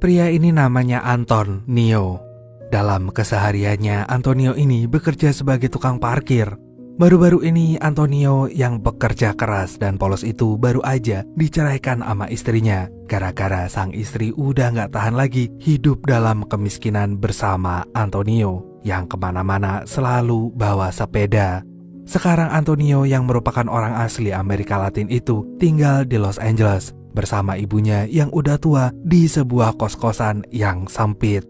Pria ini namanya Antonio. Dalam kesehariannya, Antonio ini bekerja sebagai tukang parkir. Baru-baru ini Antonio yang bekerja keras dan polos itu baru aja diceraikan sama istrinya. Gara-gara sang istri udah gak tahan lagi hidup dalam kemiskinan bersama Antonio yang kemana-mana selalu bawa sepeda. Sekarang Antonio yang merupakan orang asli Amerika Latin itu tinggal di Los Angeles bersama ibunya yang udah tua di sebuah kos-kosan yang sempit.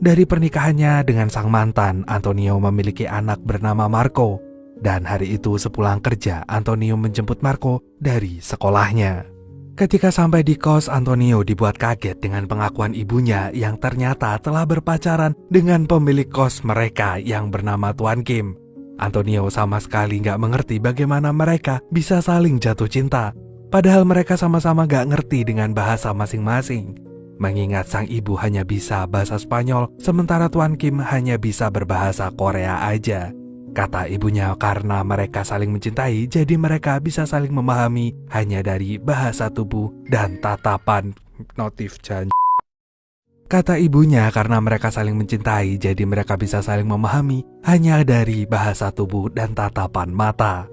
Dari pernikahannya dengan sang mantan, Antonio memiliki anak bernama Marco. Dan hari itu sepulang kerja, Antonio menjemput Marco dari sekolahnya. Ketika sampai di kos, Antonio dibuat kaget dengan pengakuan ibunya yang ternyata telah berpacaran dengan pemilik kos mereka yang bernama Tuan Kim. Antonio sama sekali gak mengerti bagaimana mereka bisa saling jatuh cinta. Padahal mereka sama-sama gak ngerti dengan bahasa masing-masing. Mengingat sang ibu hanya bisa bahasa Spanyol, sementara Tuan Kim hanya bisa berbahasa Korea aja. Kata ibunya karena mereka saling mencintai, jadi mereka bisa saling memahami hanya dari bahasa tubuh dan tatapan notif janji. Kata ibunya karena mereka saling mencintai, jadi mereka bisa saling memahami hanya dari bahasa tubuh dan tatapan mata.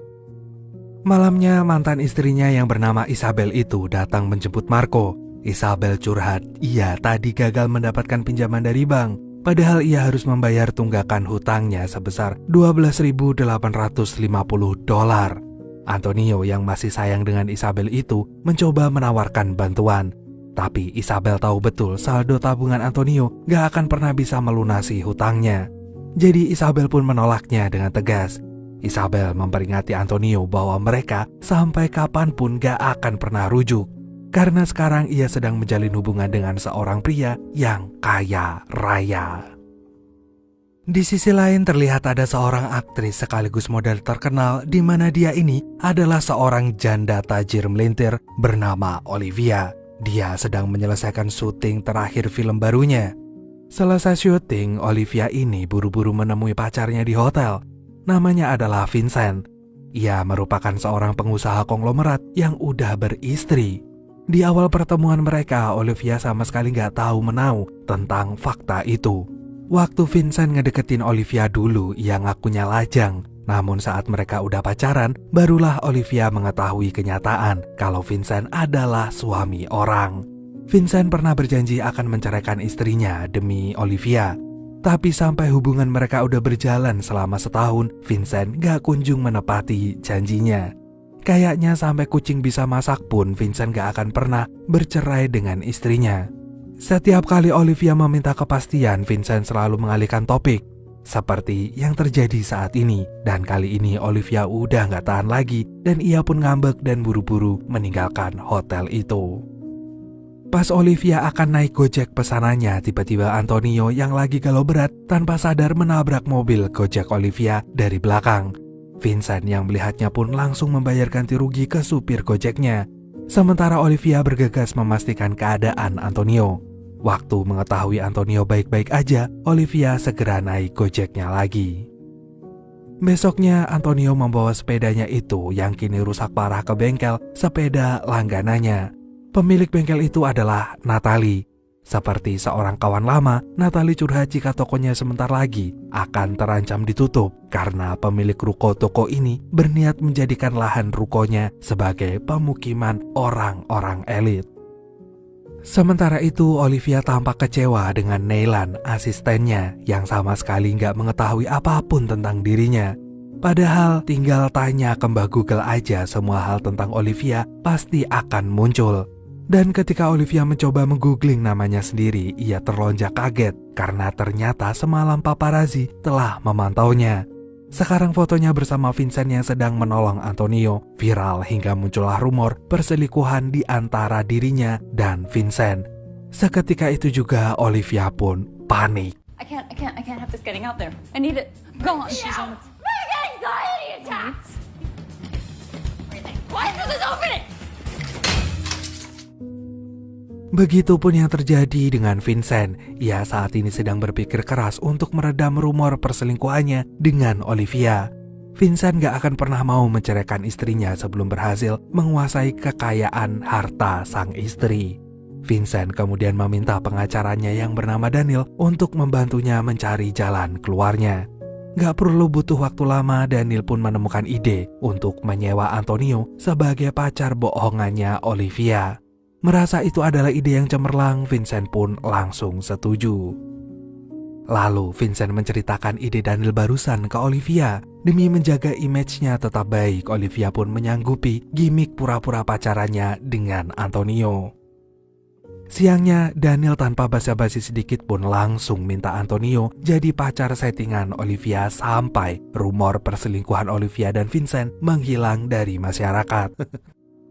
Malamnya mantan istrinya yang bernama Isabel itu datang menjemput Marco. Isabel curhat, ia tadi gagal mendapatkan pinjaman dari bank, padahal ia harus membayar tunggakan hutangnya sebesar $12.850. Antonio yang masih sayang dengan Isabel itu mencoba menawarkan bantuan. Tapi Isabel tahu betul saldo tabungan Antonio gak akan pernah bisa melunasi hutangnya. Jadi Isabel pun menolaknya dengan tegas. Isabel memperingati Antonio bahwa mereka sampai kapanpun gak akan pernah rujuk. Karena sekarang ia sedang menjalin hubungan dengan seorang pria yang kaya raya. Di sisi lain terlihat ada seorang aktris sekaligus model terkenal di mana dia ini adalah seorang janda tajir melintir bernama Olivia. Dia sedang menyelesaikan syuting terakhir film barunya. Selesai syuting, Olivia ini buru-buru menemui pacarnya di hotel. Namanya adalah Vincent. Ia merupakan seorang pengusaha konglomerat yang udah beristri. Di awal pertemuan mereka, Olivia sama sekali gak tahu menau tentang fakta itu. Waktu Vincent ngedeketin Olivia dulu, ia ngakunya lajang. Namun saat mereka udah pacaran, barulah Olivia mengetahui kenyataan kalau Vincent adalah suami orang. Vincent pernah berjanji akan menceraikan istrinya demi Olivia. Tapi sampai hubungan mereka udah berjalan selama setahun, Vincent gak kunjung menepati janjinya. Kayaknya sampai kucing bisa masak pun Vincent gak akan pernah bercerai dengan istrinya. Setiap kali Olivia meminta kepastian, Vincent selalu mengalihkan topik. Seperti yang terjadi saat ini. Dan kali ini Olivia udah gak tahan lagi dan ia pun ngambek dan buru-buru meninggalkan hotel itu. Pas Olivia akan naik Gojek pesanannya, tiba-tiba Antonio yang lagi galau berat tanpa sadar menabrak mobil Gojek Olivia dari belakang. Vincent yang melihatnya pun langsung membayar ganti rugi ke supir Gojeknya. Sementara Olivia bergegas memastikan keadaan Antonio. Waktu mengetahui Antonio baik-baik aja, Olivia segera naik Gojeknya lagi. Besoknya Antonio membawa sepedanya itu yang kini rusak parah ke bengkel sepeda langganannya. Pemilik bengkel itu adalah Natalie. Seperti seorang kawan lama, Natalie curhat jika tokonya sebentar lagi akan terancam ditutup karena pemilik ruko toko ini berniat menjadikan lahan rukonya sebagai pemukiman orang-orang elit. Sementara itu, Olivia tampak kecewa dengan Neylan, asistennya, yang sama sekali nggak mengetahui apapun tentang dirinya. Padahal tinggal tanya ke Mbah Google aja, semua hal tentang Olivia pasti akan muncul. Dan ketika Olivia mencoba menggoogling namanya sendiri, ia terlonjak kaget karena ternyata semalam paparazzi telah memantaunya. Sekarang fotonya bersama Vincent yang sedang menolong Antonio viral hingga muncullah rumor perselingkuhan di antara dirinya dan Vincent. Seketika itu juga Olivia pun panik. I can't have this getting out there. I need it gone. She's on big anxiety attacks. Why is this opening? Begitupun yang terjadi dengan Vincent. Ia saat ini sedang berpikir keras untuk meredam rumor perselingkuhannya dengan Olivia. Vincent gak akan pernah mau menceraikan istrinya sebelum berhasil menguasai kekayaan harta sang istri. Vincent kemudian meminta pengacaranya yang bernama Daniel untuk membantunya mencari jalan keluarnya. Gak perlu butuh waktu lama, Daniel pun menemukan ide untuk menyewa Antonio sebagai pacar bohongannya Olivia. Merasa itu adalah ide yang cemerlang, Vincent pun langsung setuju. Lalu Vincent menceritakan ide Daniel barusan ke Olivia. Demi menjaga image-nya tetap baik, Olivia pun menyanggupi gimik pura-pura pacarannya dengan Antonio. Siangnya, Daniel tanpa basa-basi sedikit pun langsung minta Antonio jadi pacar settingan Olivia sampai rumor perselingkuhan Olivia dan Vincent menghilang dari masyarakat.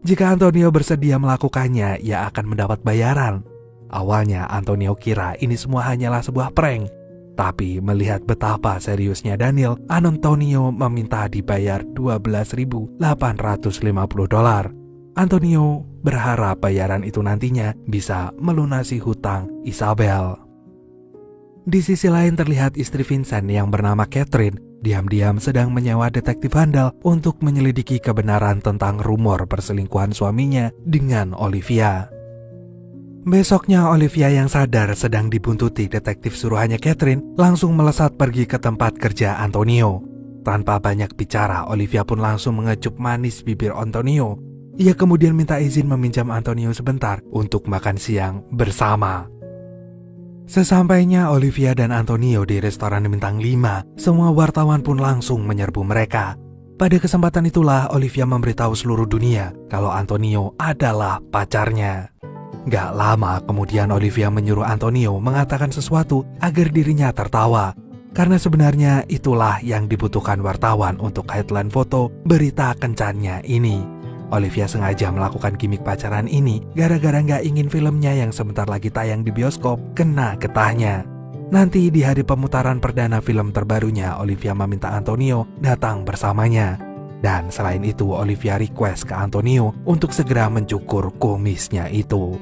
Jika Antonio bersedia melakukannya, ia akan mendapat bayaran. Awalnya Antonio kira ini semua hanyalah sebuah prank. Tapi melihat betapa seriusnya Daniel, Antonio meminta dibayar $12.850. Antonio berharap bayaran itu nantinya bisa melunasi hutang Isabel. Di sisi lain terlihat istri Vincent yang bernama Catherine diam-diam sedang menyewa detektif handal untuk menyelidiki kebenaran tentang rumor perselingkuhan suaminya dengan Olivia. Besoknya Olivia yang sadar sedang dibuntuti detektif suruhannya Catherine langsung melesat pergi ke tempat kerja Antonio. Tanpa banyak bicara, Olivia pun langsung mengecup manis bibir Antonio. Ia kemudian minta izin meminjam Antonio sebentar untuk makan siang bersama. Sesampainya Olivia dan Antonio di restoran bintang 5, semua wartawan pun langsung menyerbu mereka. Pada kesempatan itulah Olivia memberitahu seluruh dunia kalau Antonio adalah pacarnya. Gak lama kemudian Olivia menyuruh Antonio mengatakan sesuatu agar dirinya tertawa. Karena sebenarnya itulah yang dibutuhkan wartawan untuk headline foto berita kencannya ini. Olivia sengaja melakukan gimik pacaran ini gara-gara gak ingin filmnya yang sebentar lagi tayang di bioskop kena getahnya. Nanti di hari pemutaran perdana film terbarunya, Olivia meminta Antonio datang bersamanya. Dan selain itu, Olivia request ke Antonio untuk segera mencukur kumisnya itu.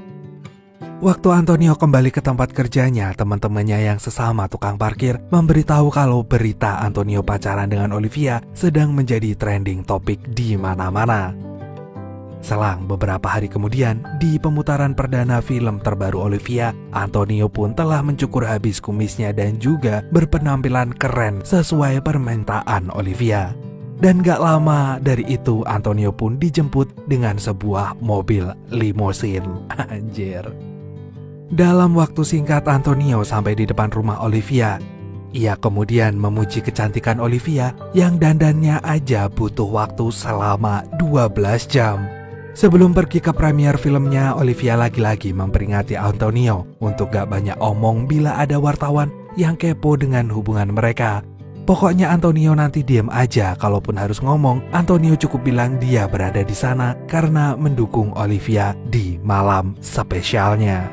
Waktu Antonio kembali ke tempat kerjanya, teman-temannya yang sesama tukang parkir memberitahu kalau berita Antonio pacaran dengan Olivia sedang menjadi trending topik di mana-mana. Selang beberapa hari kemudian, di pemutaran perdana film terbaru Olivia, Antonio pun telah mencukur habis kumisnya dan juga berpenampilan keren sesuai permintaan Olivia. Dan gak lama dari itu, Antonio pun dijemput dengan sebuah mobil limousine. Anjir. Dalam waktu singkat Antonio sampai di depan rumah Olivia. Ia kemudian memuji kecantikan Olivia yang dandannya aja butuh waktu selama 12 jam. Sebelum pergi ke premier filmnya, Olivia lagi-lagi memperingati Antonio untuk gak banyak omong bila ada wartawan yang kepo dengan hubungan mereka. Pokoknya Antonio nanti diam aja, kalaupun harus ngomong, Antonio cukup bilang dia berada di sana karena mendukung Olivia di malam spesialnya.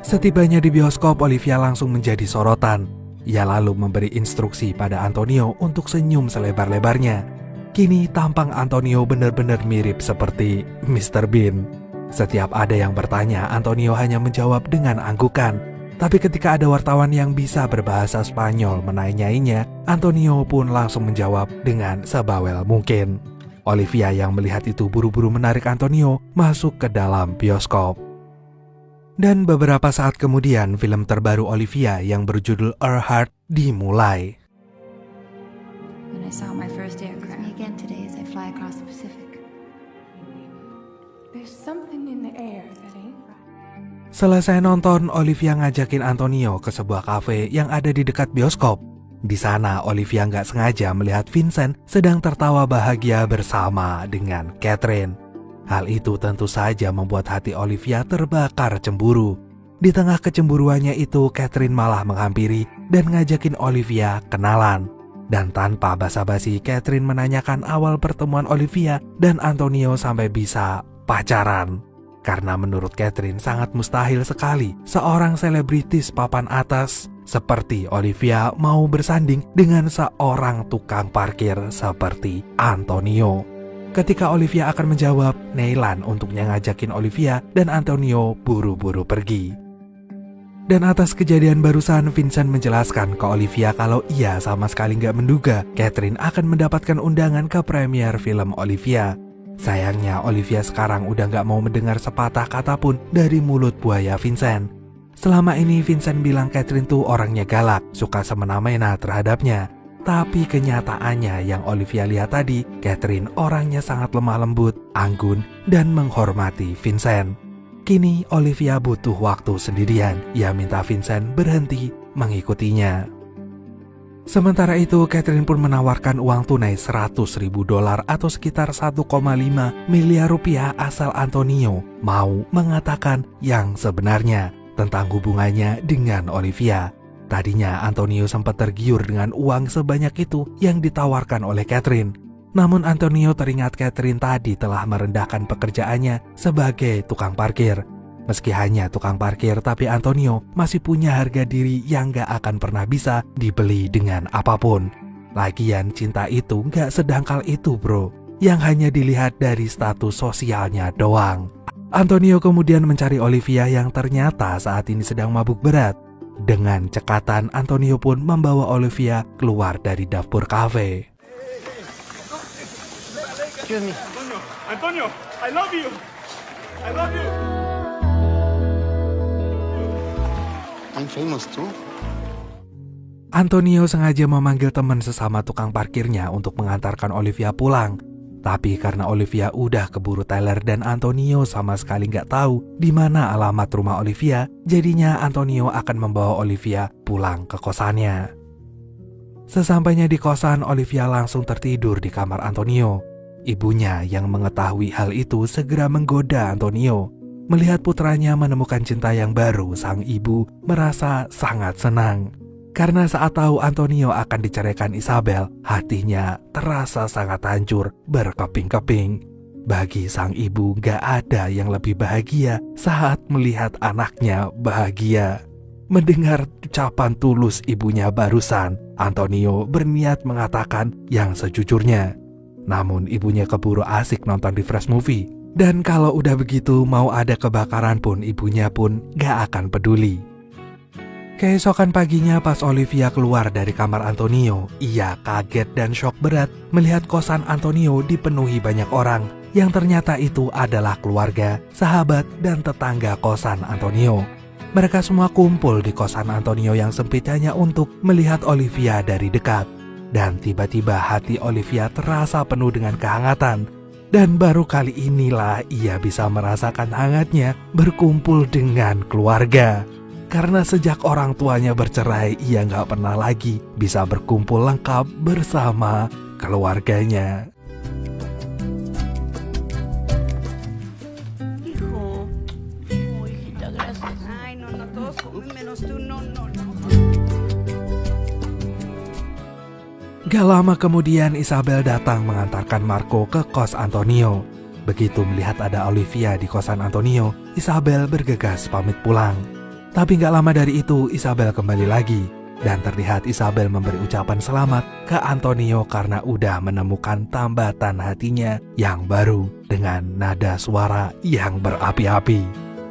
Setibanya di bioskop, Olivia langsung menjadi sorotan. Ia lalu memberi instruksi pada Antonio untuk senyum selebar-lebarnya. Kini tampang Antonio benar-benar mirip seperti Mr. Bean. Setiap ada yang bertanya, Antonio hanya menjawab dengan anggukan. Tapi ketika ada wartawan yang bisa berbahasa Spanyol menanyainya, Antonio pun langsung menjawab dengan sebawel mungkin. Olivia yang melihat itu buru-buru menarik Antonio masuk ke dalam bioskop. Dan beberapa saat kemudian, film terbaru Olivia yang berjudul Earhart dimulai. When I saw my first aircraft. Me again today as I fly across the Pacific. There's something in the air that ain't right. Selesai nonton, Olivia ngajakin Antonio ke sebuah kafe yang ada di dekat bioskop. Di sana, Olivia nggak sengaja melihat Vincent sedang tertawa bahagia bersama dengan Catherine. Hal itu tentu saja membuat hati Olivia terbakar cemburu. Di tengah kecemburuannya itu, Catherine malah menghampiri dan ngajakin Olivia kenalan. Dan tanpa basa-basi, Catherine menanyakan awal pertemuan Olivia dan Antonio sampai bisa pacaran. Karena menurut Catherine sangat mustahil sekali seorang selebritis papan atas seperti Olivia mau bersanding dengan seorang tukang parkir seperti Antonio. Ketika Olivia akan menjawab, Neylan untuknya ngajakin Olivia dan Antonio buru-buru pergi. Dan atas kejadian barusan, Vincent menjelaskan ke Olivia kalau ia sama sekali gak menduga Catherine akan mendapatkan undangan ke premier film Olivia. Sayangnya Olivia sekarang udah gak mau mendengar sepatah kata pun dari mulut buaya Vincent. Selama ini Vincent bilang Catherine tuh orangnya galak, suka semena-mena terhadapnya. Tapi kenyataannya yang Olivia lihat tadi, Catherine orangnya sangat lemah lembut, anggun, dan menghormati Vincent. Kini Olivia butuh waktu sendirian. Ia minta Vincent berhenti mengikutinya. Sementara itu, Catherine pun menawarkan uang tunai $100.000 atau sekitar 1,5 miliar rupiah asal Antonio mau mengatakan yang sebenarnya tentang hubungannya dengan Olivia. Tadinya Antonio sempat tergiur dengan uang sebanyak itu yang ditawarkan oleh Catherine. Namun Antonio teringat Catherine tadi telah merendahkan pekerjaannya sebagai tukang parkir. Meski hanya tukang parkir, tapi Antonio masih punya harga diri yang gak akan pernah bisa dibeli dengan apapun. Lagian cinta itu gak sedangkal itu bro, yang hanya dilihat dari status sosialnya doang. Antonio kemudian mencari Olivia yang ternyata saat ini sedang mabuk berat. Dengan cekatan, Antonio pun membawa Olivia keluar dari dapur kafe. Excuse me. Antonio, I love you. I love you. I'm famous too. Antonio sengaja memanggil teman sesama tukang parkirnya untuk mengantarkan Olivia pulang. Tapi karena Olivia udah keburu Tyler dan Antonio sama sekali nggak tahu di mana alamat rumah Olivia, jadinya Antonio akan membawa Olivia pulang ke kosannya. Sesampainya di kosan, Olivia langsung tertidur di kamar Antonio. Ibunya yang mengetahui hal itu segera menggoda Antonio. Melihat putranya menemukan cinta yang baru, sang ibu merasa sangat senang. Karena saat tahu Antonio akan diceraikan Isabel, hatinya terasa sangat hancur berkeping-keping. Bagi sang ibu gak ada yang lebih bahagia saat melihat anaknya bahagia. Mendengar ucapan tulus ibunya barusan, Antonio berniat mengatakan yang sejujurnya. Namun ibunya keburu asik nonton refresh movie. Dan kalau udah begitu, mau ada kebakaran pun ibunya pun gak akan peduli. Keesokan paginya pas Olivia keluar dari kamar Antonio, ia kaget dan shock berat melihat kosan Antonio dipenuhi banyak orang yang ternyata itu adalah keluarga, sahabat, dan tetangga kosan Antonio. Mereka semua kumpul di kosan Antonio yang sempit hanya untuk melihat Olivia dari dekat. Dan tiba-tiba hati Olivia terasa penuh dengan kehangatan. Dan baru kali inilah ia bisa merasakan hangatnya berkumpul dengan keluarga. Karena sejak orang tuanya bercerai, ia gak pernah lagi bisa berkumpul lengkap bersama keluarganya. Hijo. Oh, hijita, gracias. Ay, no, todos comen menos tú, no. Gak lama kemudian Isabel datang mengantarkan Marco ke kos Antonio. Begitu melihat ada Olivia di kosan Antonio, Isabel bergegas pamit pulang. Tapi gak lama dari itu Isabel kembali lagi. Dan terlihat Isabel memberi ucapan selamat ke Antonio karena udah menemukan tambatan hatinya yang baru dengan nada suara yang berapi-api.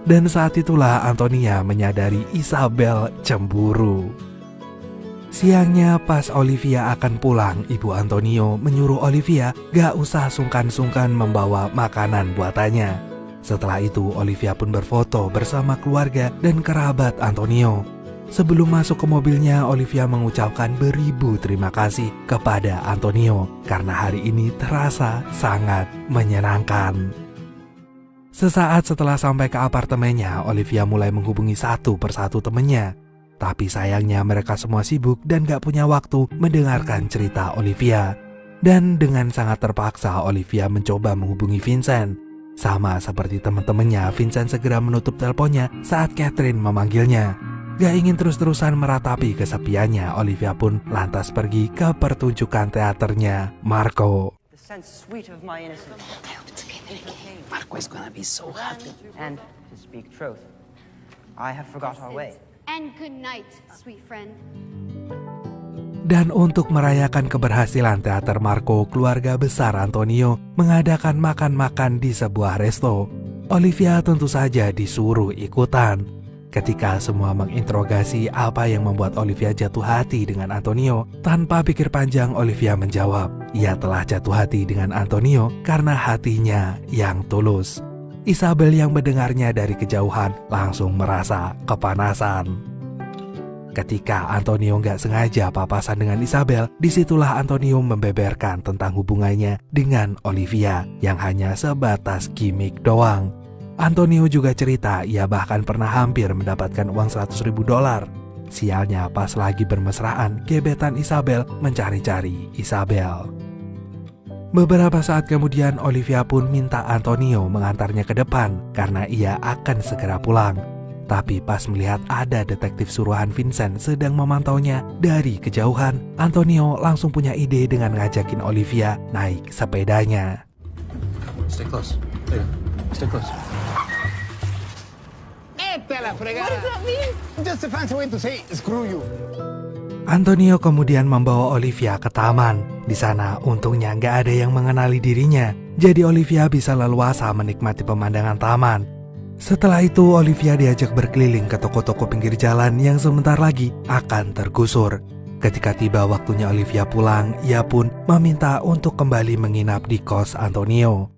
Dan saat itulah Antonia menyadari Isabel cemburu. Siangnya pas Olivia akan pulang, ibu Antonio menyuruh Olivia gak usah sungkan-sungkan membawa makanan buatannya. Setelah itu Olivia pun berfoto bersama keluarga dan kerabat Antonio. Sebelum masuk ke mobilnya, Olivia mengucapkan beribu terima kasih kepada Antonio karena hari ini terasa sangat menyenangkan. Sesaat setelah sampai ke apartemennya, Olivia mulai menghubungi satu persatu temannya. Tapi sayangnya mereka semua sibuk dan gak punya waktu mendengarkan cerita Olivia. Dan dengan sangat terpaksa Olivia mencoba menghubungi Vincent. Sama seperti teman-temannya, Vincent segera menutup teleponnya saat Catherine memanggilnya. Gak ingin terus-terusan meratapi kesepiannya, Olivia pun lantas pergi ke pertunjukan teaternya Marco. The sense sweet of my innocence. I hope it's okay that I came. Marco is gonna be so happy. And to speak truth, I have forgot our way. And good night, sweet friend. Dan untuk merayakan keberhasilan teater Marco, keluarga besar Antonio mengadakan makan-makan di sebuah resto. Olivia tentu saja disuruh ikutan. Ketika semua menginterogasi apa yang membuat Olivia jatuh hati dengan Antonio, tanpa pikir panjang Olivia menjawab, ia telah jatuh hati dengan Antonio karena hatinya yang tulus. Isabel yang mendengarnya dari kejauhan langsung merasa kepanasan. Ketika Antonio nggak sengaja papasan dengan Isabel, disitulah Antonio membeberkan tentang hubungannya dengan Olivia yang hanya sebatas gimmick doang. Antonio juga cerita ia bahkan pernah hampir mendapatkan uang $100.000. Sialnya pas lagi bermesraan, gebetan Isabel mencari-cari Isabel. Beberapa saat kemudian Olivia pun minta Antonio mengantarnya ke depan karena ia akan segera pulang. Tapi pas melihat ada detektif suruhan Vincent sedang memantaunya dari kejauhan, Antonio langsung punya ide dengan ngajakin Olivia naik sepedanya. Stay close. There. Stay close. Just a fancy way to say screw you. Antonio kemudian membawa Olivia ke taman. Di sana untungnya nggak ada yang mengenali dirinya, jadi Olivia bisa leluasa menikmati pemandangan taman. Setelah itu Olivia diajak berkeliling ke toko-toko pinggir jalan yang sebentar lagi akan tergusur. Ketika tiba waktunya Olivia pulang, ia pun meminta untuk kembali menginap di kos Antonio.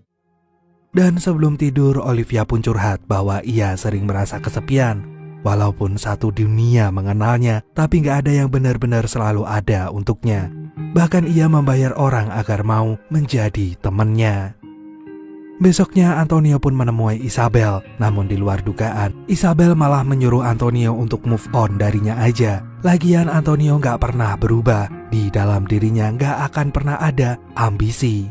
Dan sebelum tidur, Olivia pun curhat bahwa ia sering merasa kesepian. Walaupun satu dunia mengenalnya, tapi gak ada yang benar-benar selalu ada untuknya. Bahkan ia membayar orang agar mau menjadi temannya. Besoknya Antonio pun menemui Isabel, namun di luar dugaan, Isabel malah menyuruh Antonio untuk move on darinya aja. Lagian Antonio gak pernah berubah, di dalam dirinya gak akan pernah ada ambisi.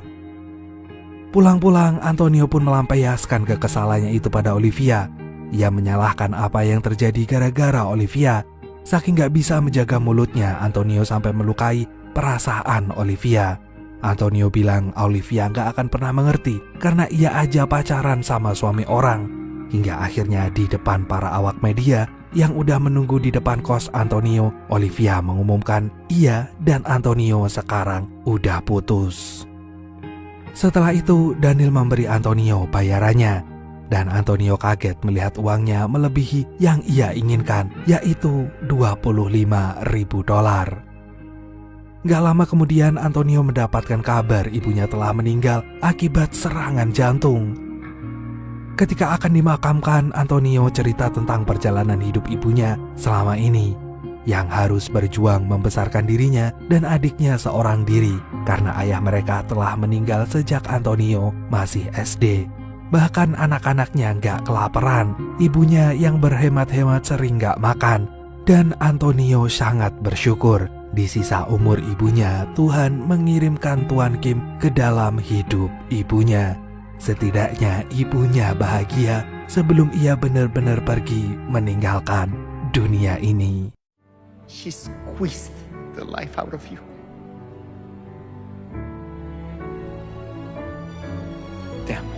Pulang-pulang, Antonio pun melampiaskan kekesalannya itu pada Olivia. Ia menyalahkan apa yang terjadi gara-gara Olivia. Saking gak bisa menjaga mulutnya, Antonio sampai melukai perasaan Olivia. Antonio bilang Olivia gak akan pernah mengerti karena ia aja pacaran sama suami orang. Hingga akhirnya di depan para awak media yang udah menunggu di depan kos Antonio, Olivia mengumumkan ia dan Antonio sekarang udah putus. Setelah itu, Daniel memberi Antonio bayarannya. Dan Antonio kaget melihat uangnya melebihi yang ia inginkan, yaitu $25.000. Gak lama kemudian, Antonio mendapatkan kabar ibunya telah meninggal akibat serangan jantung. Ketika akan dimakamkan, Antonio cerita tentang perjalanan hidup ibunya selama ini, yang harus berjuang membesarkan dirinya dan adiknya seorang diri karena ayah mereka telah meninggal sejak Antonio masih SD. Bahkan anak-anaknya gak kelaparan, ibunya yang berhemat-hemat sering gak makan. Dan Antonio sangat bersyukur di sisa umur ibunya Tuhan mengirimkan Tuan Kim ke dalam hidup ibunya. Setidaknya ibunya bahagia sebelum ia benar-benar pergi meninggalkan dunia ini. She squeezed the life out of you. Damn.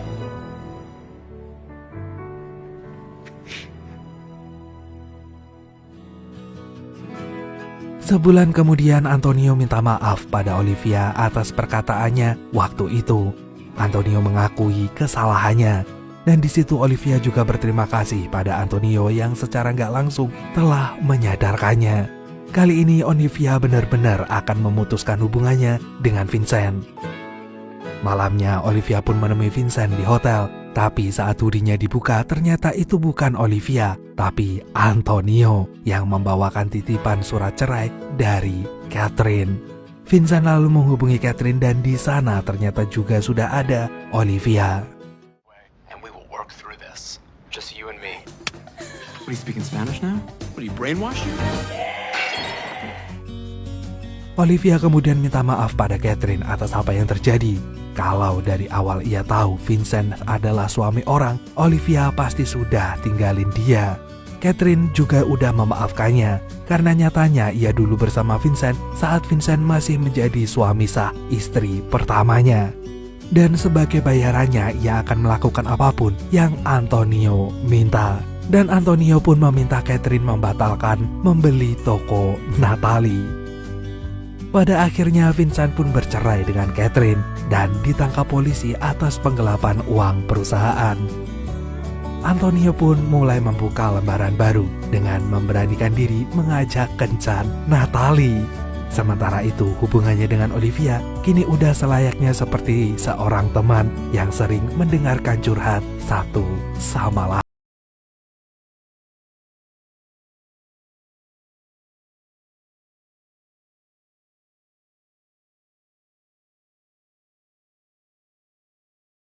Sebulan kemudian Antonio minta maaf pada Olivia atas perkataannya waktu itu. Antonio mengakui kesalahannya. Dan di situ Olivia juga berterima kasih pada Antonio yang secara nggak langsung telah menyadarkannya. Kali ini Olivia benar-benar akan memutuskan hubungannya dengan Vincent. Malamnya Olivia pun menemui Vincent di hotel. Tapi saat hoodie-nya dibuka ternyata itu bukan Olivia, tapi Antonio yang membawakan titipan surat cerai dari Catherine. Vincent lalu menghubungi Catherine dan di sana ternyata juga sudah ada Olivia. And we will work through this. Just you and me. What, are you speaking Spanish now? What, are you brainwashed you? Olivia kemudian minta maaf pada Catherine atas apa yang terjadi. Kalau dari awal ia tahu Vincent adalah suami orang, Olivia pasti sudah tinggalin dia. Catherine juga udah memaafkannya, karena nyatanya ia dulu bersama Vincent saat Vincent masih menjadi suami sah istri pertamanya. Dan sebagai bayarannya ia akan melakukan apapun yang Antonio minta. Dan Antonio pun meminta Catherine membatalkan membeli toko Natalie. Pada akhirnya Vincent pun bercerai dengan Catherine dan ditangkap polisi atas penggelapan uang perusahaan. Antonio pun mulai membuka lembaran baru dengan memberanikan diri mengajak kencan Natalie. Sementara itu hubungannya dengan Olivia kini udah selayaknya seperti seorang teman yang sering mendengarkan curhat satu sama